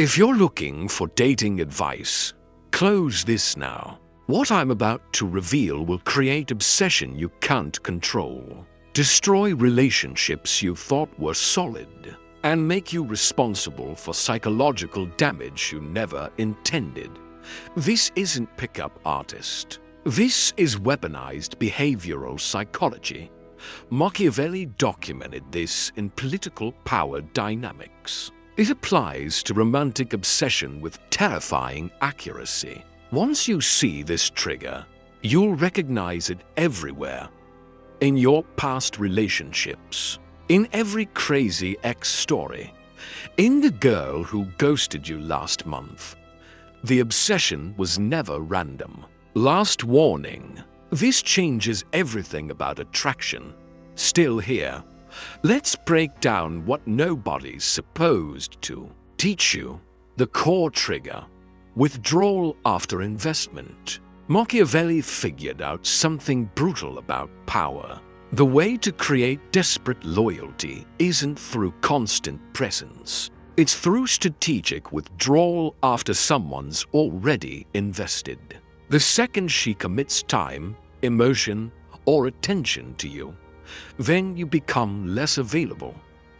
If you're looking for dating advice, close this now. What I'm about to reveal will create obsession you can't control, destroy relationships you thought were solid, and make you responsible for psychological damage you never intended. This isn't pickup artist. This is weaponized behavioral psychology. Machiavelli documented this in Political Power Dynamics. It applies to romantic obsession with terrifying accuracy. Once you see this trigger, you'll recognize it everywhere. In your past relationships, in every crazy ex story, in the girl who ghosted you last month. The obsession was never random. Last warning, this changes everything about attraction. Still here, let's break down what nobody's supposed to teach you. The core trigger: withdrawal after investment. Machiavelli figured out something brutal about power. The way to create desperate loyalty isn't through constant presence. It's through strategic withdrawal after someone's already invested. The second she commits time, emotion, or attention to you, then you become less available.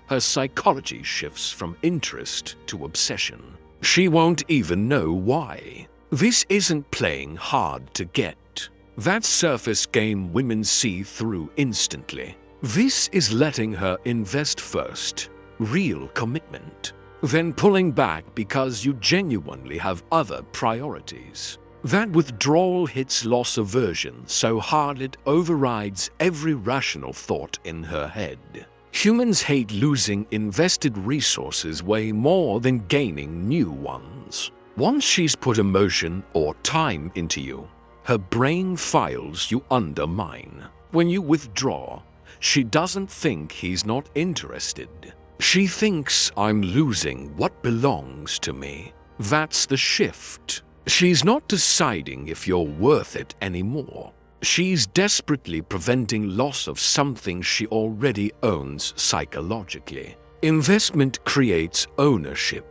Her psychology shifts from interest to obsession. She won't even know why. This isn't playing hard to get. That's surface game women see through instantly. This is letting her invest first, real commitment, then pulling back because you genuinely have other priorities. That withdrawal hits loss aversion so hard it overrides every rational thought in her head. Humans hate losing invested resources way more than gaining new ones. Once she's put emotion or time into you, her brain files you undermine. When you withdraw, she doesn't think he's not interested. She thinks, I'm losing what belongs to me. That's the shift. She's not deciding if you're worth it anymore. She's desperately preventing loss of something she already owns psychologically. Investment creates ownership.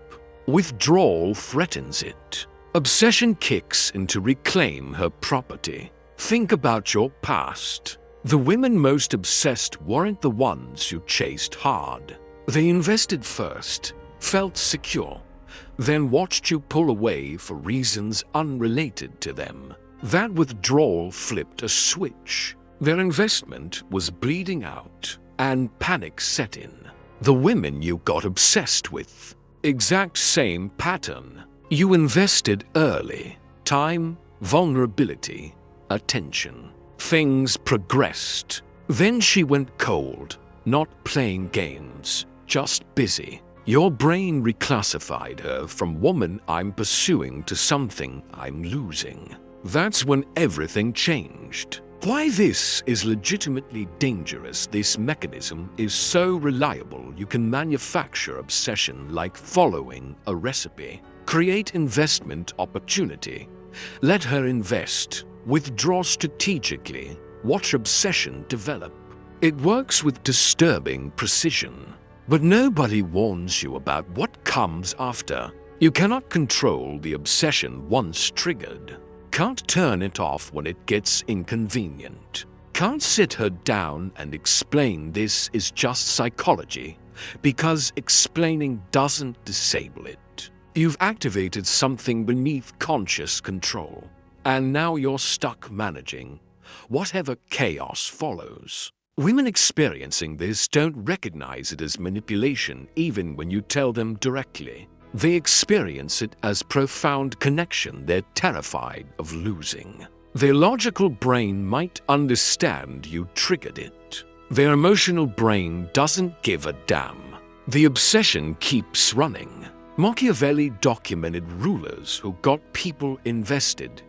Withdrawal threatens it. Obsession kicks in to reclaim her property. Think about your past. The women most obsessed weren't the ones you chased hard. They invested first, felt secure, then watched you pull away for reasons unrelated to them. That withdrawal flipped a switch. Their investment was bleeding out, and panic set in. The women you got obsessed with. Exact same pattern. You invested early. Time, vulnerability, attention. Things progressed. Then she went cold, not playing games, just busy. Your brain reclassified her from woman I'm pursuing to something I'm losing. That's when everything changed. Why this is legitimately dangerous. This mechanism is so reliable you can manufacture obsession like following a recipe. Create investment opportunity. Let her invest. Withdraw strategically. Watch obsession develop. It works with disturbing precision. But nobody warns you about what comes after. You cannot control the obsession once triggered. Can't turn it off when it gets inconvenient. Can't sit her down and explain this is just psychology, because explaining doesn't disable it. You've activated something beneath conscious control, and now you're stuck managing whatever chaos follows. Women experiencing this don't recognize it as manipulation even when you tell them directly. They experience it as profound connection they're terrified of losing. Their logical brain might understand you triggered it. Their emotional brain doesn't give a damn. The obsession keeps running. Machiavelli documented rulers who got people invested,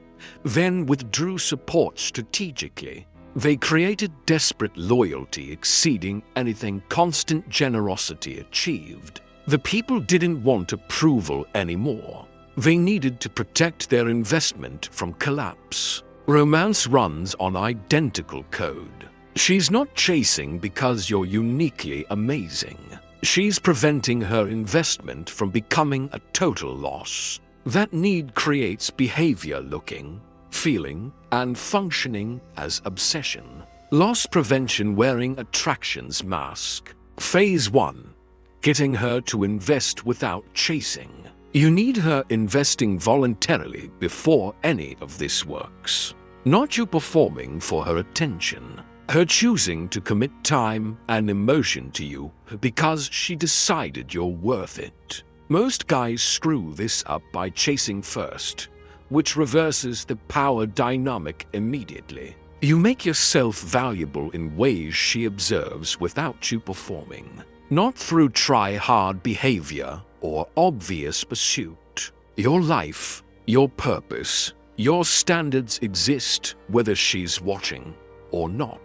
then withdrew support strategically. They created desperate loyalty exceeding anything constant generosity achieved. The people didn't want approval anymore. They needed to protect their investment from collapse. Romance runs on identical code. She's not chasing because you're uniquely amazing. She's preventing her investment from becoming a total loss. That need creates behavior looking, feeling, and functioning as obsession. Loss prevention wearing attraction's mask. Phase 1. Getting her to invest without chasing. You need her investing voluntarily before any of this works. Not you performing for her attention. Her choosing to commit time and emotion to you because she decided you're worth it. Most guys screw this up by chasing first, which reverses the power dynamic immediately. You make yourself valuable in ways she observes without you performing, not through try-hard behavior or obvious pursuit. Your life, your purpose, your standards exist whether she's watching or not.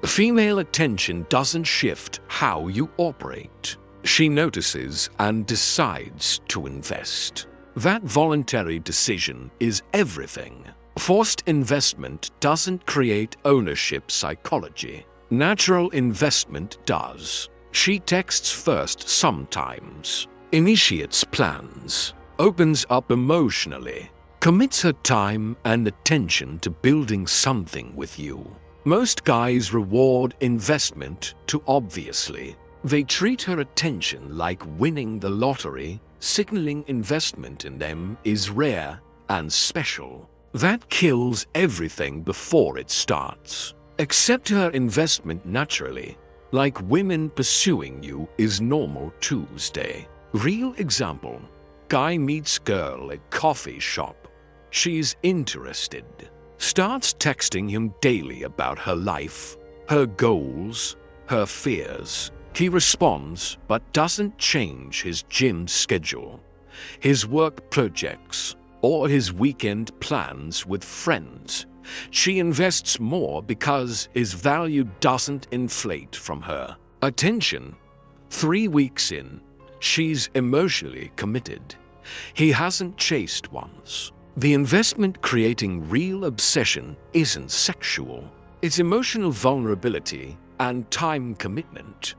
Female attention doesn't shift how you operate. She notices and decides to invest. That voluntary decision is everything. Forced investment doesn't create ownership psychology. Natural investment does. She texts first sometimes, initiates plans, opens up emotionally, commits her time and attention to building something with you. Most guys reward investment too obviously. They treat her attention like winning the lottery, signaling investment in them is rare and special. That kills everything before it starts. Accept her investment naturally, like women pursuing you is normal Tuesday. Real example. Guy meets girl at coffee shop. She's interested. Starts texting him daily about her life, her goals, her fears. He responds but doesn't change his gym schedule, his work projects, or his weekend plans with friends. She invests more because his value doesn't inflate from her attention. 3 weeks in, she's emotionally committed. He hasn't chased once. The investment creating real obsession isn't sexual. It's emotional vulnerability and time commitment.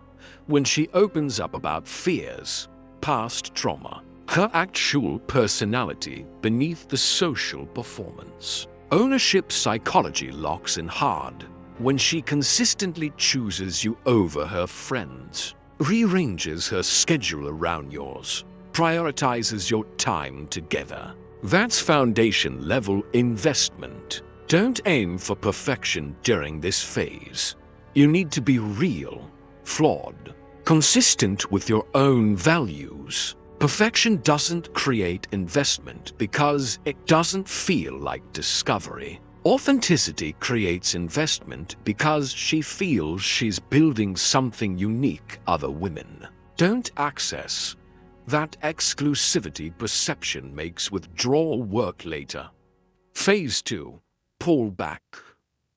When she opens up about fears, past trauma, her actual personality beneath the social performance. Ownership psychology locks in hard when she consistently chooses you over her friends, rearranges her schedule around yours, prioritizes your time together. That's foundation-level investment. Don't aim for perfection during this phase. You need to be real, flawed, consistent with your own values. Perfection doesn't create investment because it doesn't feel like discovery. Authenticity creates investment because she feels she's building something unique other women don't access. That exclusivity perception makes withdrawal work later. Phase 2. Pull back.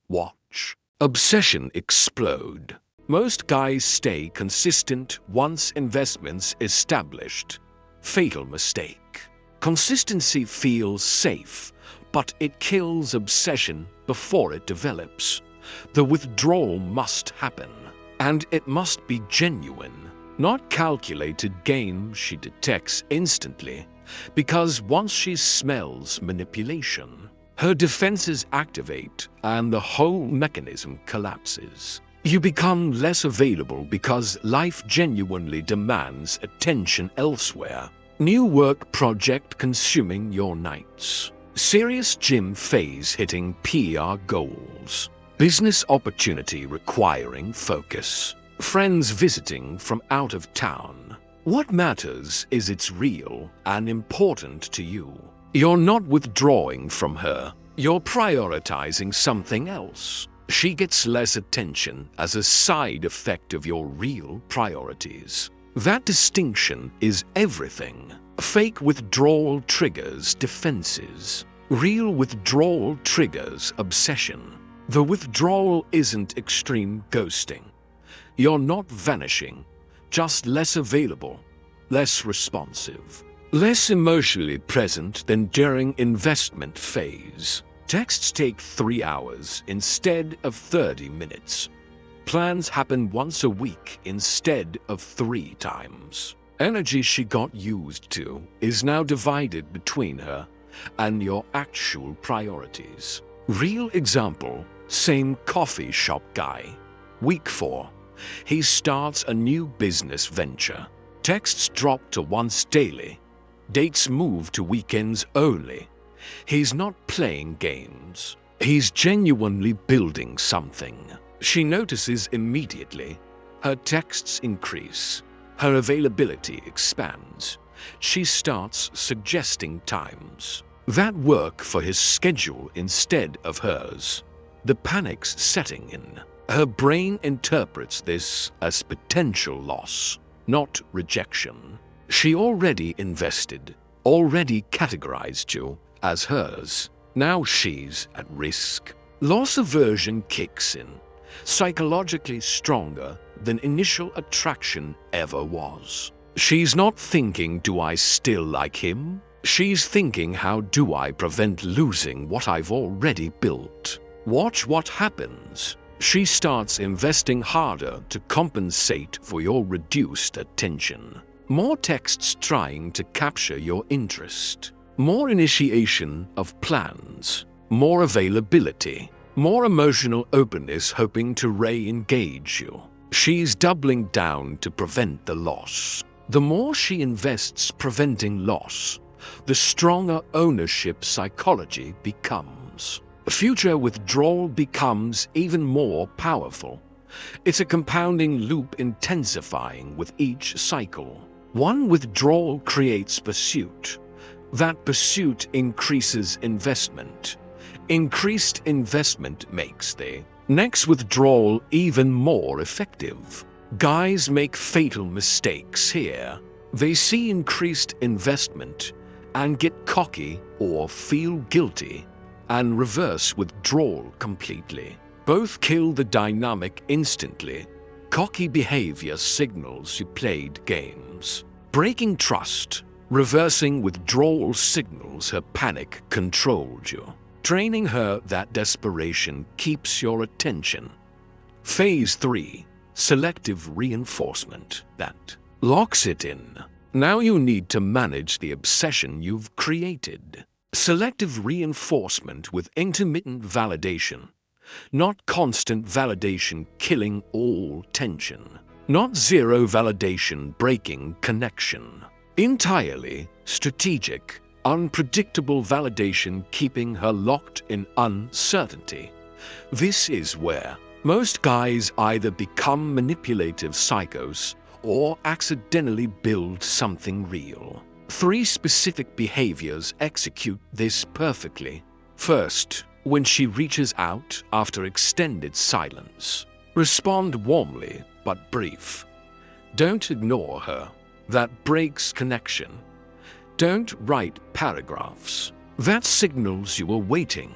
Watch. Obsession explode. Most guys stay consistent once investments established. Fatal mistake. Consistency feels safe, but it kills obsession before it develops. The withdrawal must happen, and it must be genuine. Not calculated game she detects instantly, because once she smells manipulation, her defenses activate and the whole mechanism collapses. You become less available because life genuinely demands attention elsewhere. New work project consuming your nights. Serious gym phase hitting PR goals. Business opportunity requiring focus. Friends visiting from out of town. What matters is it's real and important to you. You're not withdrawing from her. You're prioritizing something else. She gets less attention as a side effect of your real priorities. That distinction is everything. Fake withdrawal triggers defenses. Real withdrawal triggers obsession. The withdrawal isn't extreme ghosting. You're not vanishing, just less available, less responsive, less emotionally present than during investment phase. Texts take 3 hours instead of 30 minutes. plans happen once a week instead of 3 times. Energy she got used to is now divided between her and your actual priorities. Real example, same coffee shop guy. Week 4. He starts a new business venture. Texts drop to once daily. Dates move to weekends only. He's not playing games. He's genuinely building something. She notices immediately. Her texts increase. Her availability expands. She starts suggesting times that work for his schedule instead of hers. The panic's setting in. Her brain interprets this as potential loss, not rejection. She already invested, already categorized you as hers. Now she's at risk. Loss aversion kicks in, psychologically stronger than initial attraction ever was. She's not thinking, do I still like him? She's thinking, how do I prevent losing what I've already built? Watch what happens. She starts investing harder to compensate for your reduced attention. More texts trying to capture your interest. More initiation of plans. More availability. More emotional openness hoping to re-engage you. She's doubling down to prevent the loss. The more she invests preventing loss, the stronger ownership psychology becomes. Future withdrawal becomes even more powerful. It's a compounding loop intensifying with each cycle. One withdrawal creates pursuit. That pursuit increases investment. Increased investment makes the next withdrawal even more effective. Guys make fatal mistakes here. They see increased investment and get cocky or feel guilty and reverse withdrawal completely. Both kill the dynamic instantly. Cocky behavior signals you played games. Breaking trust, reversing withdrawal signals her panic controlled you. Training her that desperation keeps your attention. Phase 3. Selective reinforcement. That locks it in. Now you need to manage the obsession you've created. Selective reinforcement with intermittent validation. Not constant validation killing all tension. Not zero validation breaking connection. Entirely strategic, unpredictable validation keeping her locked in uncertainty. This is where most guys either become manipulative psychos or accidentally build something real. 3 specific behaviors execute this perfectly. First, when she reaches out after extended silence, respond warmly but brief. Don't ignore her. That breaks connection. Don't write paragraphs. That signals you are waiting.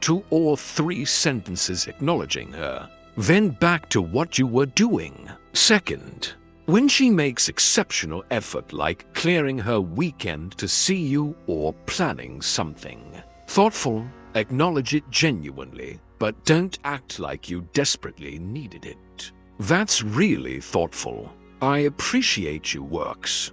2 or 3 sentences acknowledging her. Then back to what you were doing. Second, when she makes exceptional effort like clearing her weekend to see you or planning something. Thoughtful, acknowledge it genuinely, but don't act like you desperately needed it. That's really thoughtful. I appreciate you works.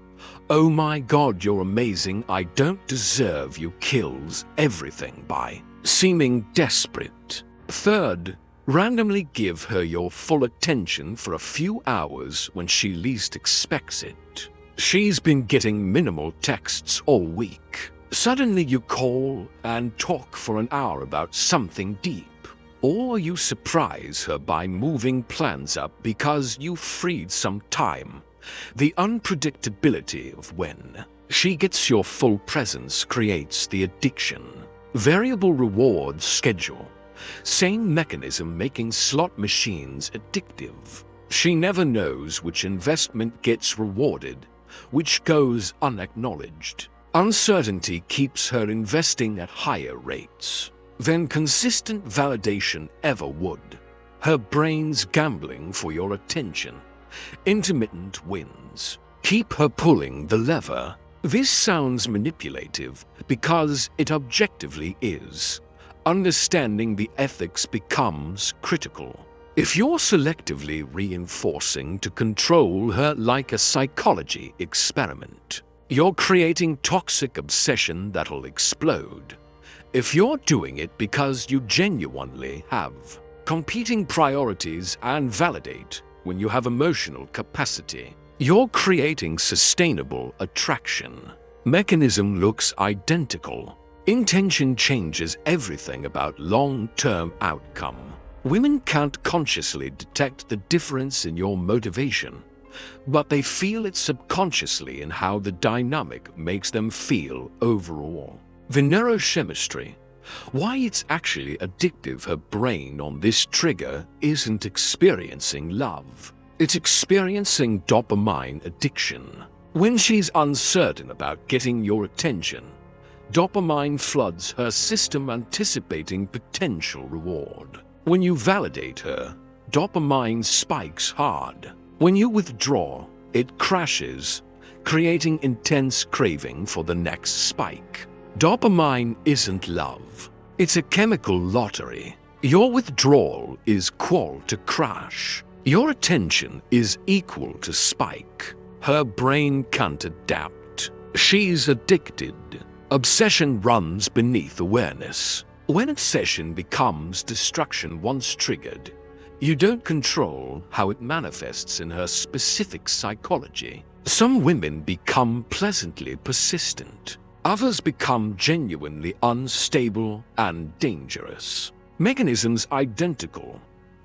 Oh my God, you're amazing. I don't deserve you kills everything by seeming desperate. Third, randomly give her your full attention for a few hours when she least expects it. She's been getting minimal texts all week. Suddenly you call and talk for an hour about something deep. Or you surprise her by moving plans up because you freed some time. The unpredictability of when she gets your full presence creates the addiction. Variable reward schedule. Same mechanism making slot machines addictive. She never knows which investment gets rewarded, which goes unacknowledged. Uncertainty keeps her investing at higher rates than consistent validation ever would. Her brain's gambling for your attention. Intermittent wins. Keep her pulling the lever. This sounds manipulative because it objectively is. Understanding the ethics becomes critical. If you're selectively reinforcing to control her like a psychology experiment, you're creating toxic obsession that'll explode. If you're doing it because you genuinely have competing priorities and validate when you have emotional capacity, you're creating sustainable attraction. Mechanism looks identical. Intention changes everything about long-term outcome. Women can't consciously detect the difference in your motivation, but they feel it subconsciously in how the dynamic makes them feel overall. The neurochemistry, why it's actually addictive her brain on this trigger isn't experiencing love. It's experiencing dopamine addiction. When she's uncertain about getting your attention, dopamine floods her system anticipating potential reward. When you validate her, dopamine spikes hard. When you withdraw, it crashes, creating intense craving for the next spike. Dopamine isn't love. It's a chemical lottery. Your withdrawal is equal to crash. Your attention is equal to spike. Her brain can't adapt. She's addicted. Obsession runs beneath awareness. When obsession becomes destruction once triggered, you don't control how it manifests in her specific psychology. Some women become pleasantly persistent. Others become genuinely unstable and dangerous. Mechanisms identical,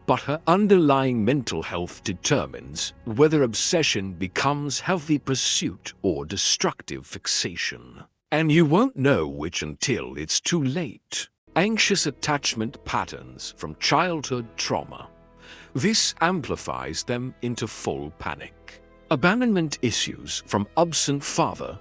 but her underlying mental health determines whether obsession becomes healthy pursuit or destructive fixation. And you won't know which until it's too late. Anxious attachment patterns from childhood trauma. This amplifies them into full panic. Abandonment issues from absent father.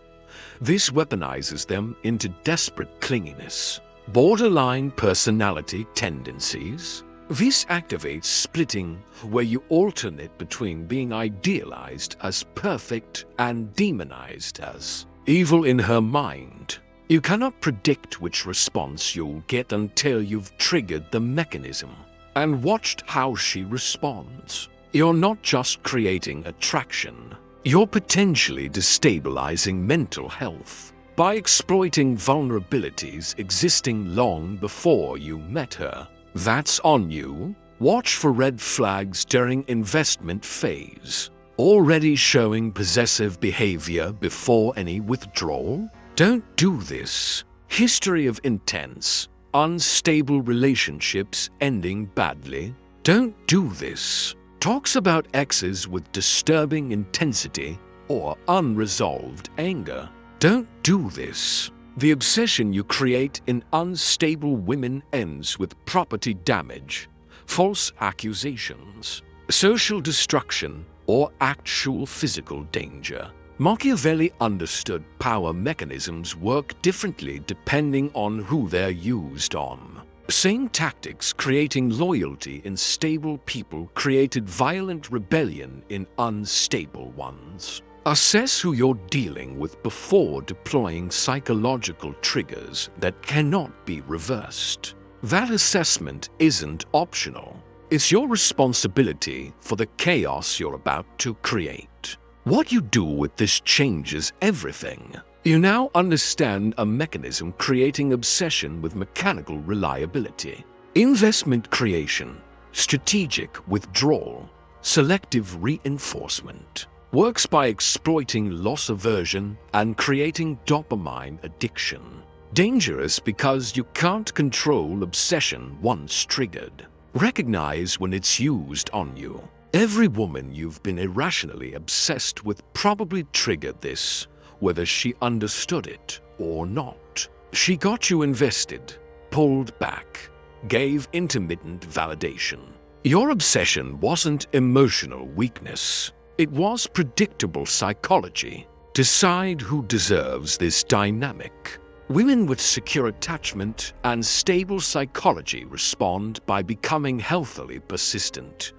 This weaponizes them into desperate clinginess. Borderline personality tendencies. This activates splitting, where you alternate between being idealized as perfect and demonized as evil in her mind. You cannot predict which response you'll get until you've triggered the mechanism and watched how she responds. You're not just creating attraction, you're potentially destabilizing mental health by exploiting vulnerabilities existing long before you met her. That's on you. Watch for red flags during investment phase. Already showing possessive behavior before any withdrawal? Don't do this. History of intense, unstable relationships ending badly? Don't do this. Talks about exes with disturbing intensity or unresolved anger? Don't do this. The obsession you create in unstable women ends with property damage, false accusations, social destruction, or actual physical danger. Machiavelli understood power mechanisms work differently depending on who they're used on. Same tactics creating loyalty in stable people created violent rebellion in unstable ones. Assess who you're dealing with before deploying psychological triggers that cannot be reversed. That assessment isn't optional. It's your responsibility for the chaos you're about to create. What you do with this changes everything. You now understand a mechanism creating obsession with mechanical reliability, investment creation, strategic withdrawal, selective reinforcement. Works by exploiting loss aversion and creating dopamine addiction. Dangerous because you can't control obsession once triggered. Recognize when it's used on you. Every woman you've been irrationally obsessed with probably triggered this, whether she understood it or not. She got you invested, pulled back, gave intermittent validation. Your obsession wasn't emotional weakness. It was predictable psychology. Decide who deserves this dynamic. Women with secure attachment and stable psychology respond by becoming healthily persistent,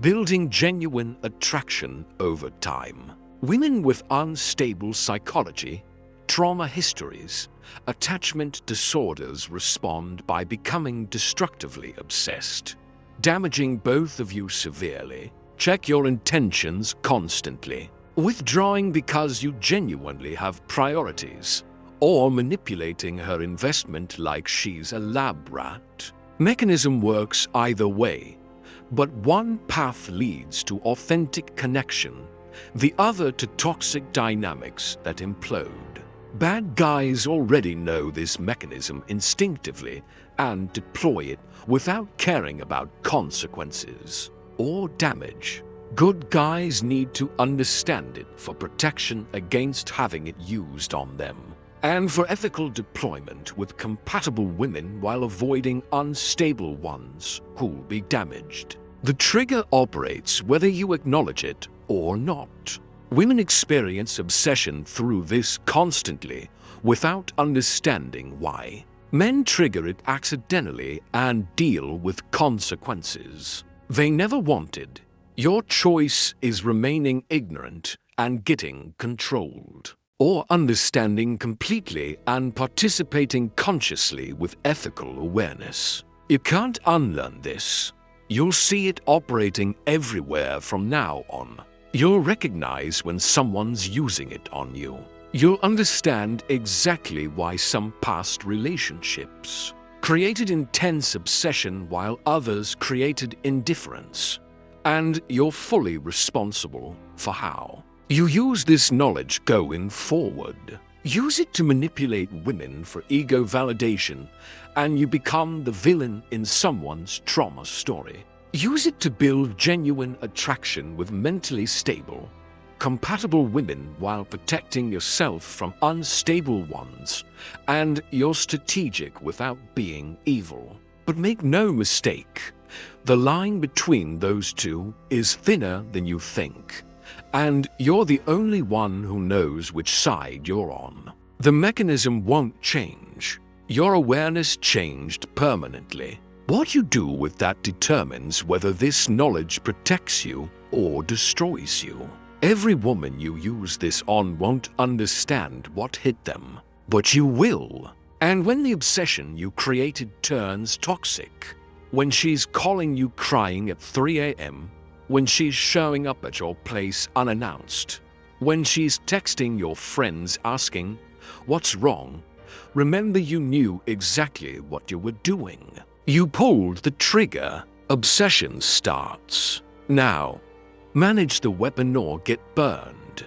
building genuine attraction over time. Women with unstable psychology, trauma histories, attachment disorders respond by becoming destructively obsessed, damaging both of you severely. Check your intentions constantly. Withdrawing because you genuinely have priorities, or manipulating her investment like she's a lab rat. Mechanism works either way, but one path leads to authentic connection, the other to toxic dynamics that implode. Bad guys already know this mechanism instinctively and deploy it without caring about consequences or damage. Good guys need to understand it for protection against having it used on them, and for ethical deployment with compatible women while avoiding unstable ones who'll be damaged. The trigger operates whether you acknowledge it or not. Women experience obsession through this constantly without understanding why. Men trigger it accidentally and deal with consequences they never wanted. Your choice is remaining ignorant and getting controlled, or understanding completely and participating consciously with ethical awareness. You can't unlearn this. You'll see it operating everywhere from now on. You'll recognize when someone's using it on you. You'll understand exactly why some past relationships created intense obsession while others created indifference. And you're fully responsible for how you use this knowledge going forward. Use it to manipulate women for ego validation, and you become the villain in someone's trauma story. Use it to build genuine attraction with mentally stable, compatible women while protecting yourself from unstable ones, and you're strategic without being evil. But make no mistake, the line between those two is thinner than you think, and you're the only one who knows which side you're on. The mechanism won't change. Your awareness changed permanently. What you do with that determines whether this knowledge protects you or destroys you. Every woman you use this on won't understand what hit them, but you will. And when the obsession you created turns toxic, when she's calling you crying at 3 a.m., when she's showing up at your place unannounced, when she's texting your friends asking, "What's wrong?" remember you knew exactly what you were doing. You pulled the trigger. Obsession starts. Now, manage the weapon or get burned.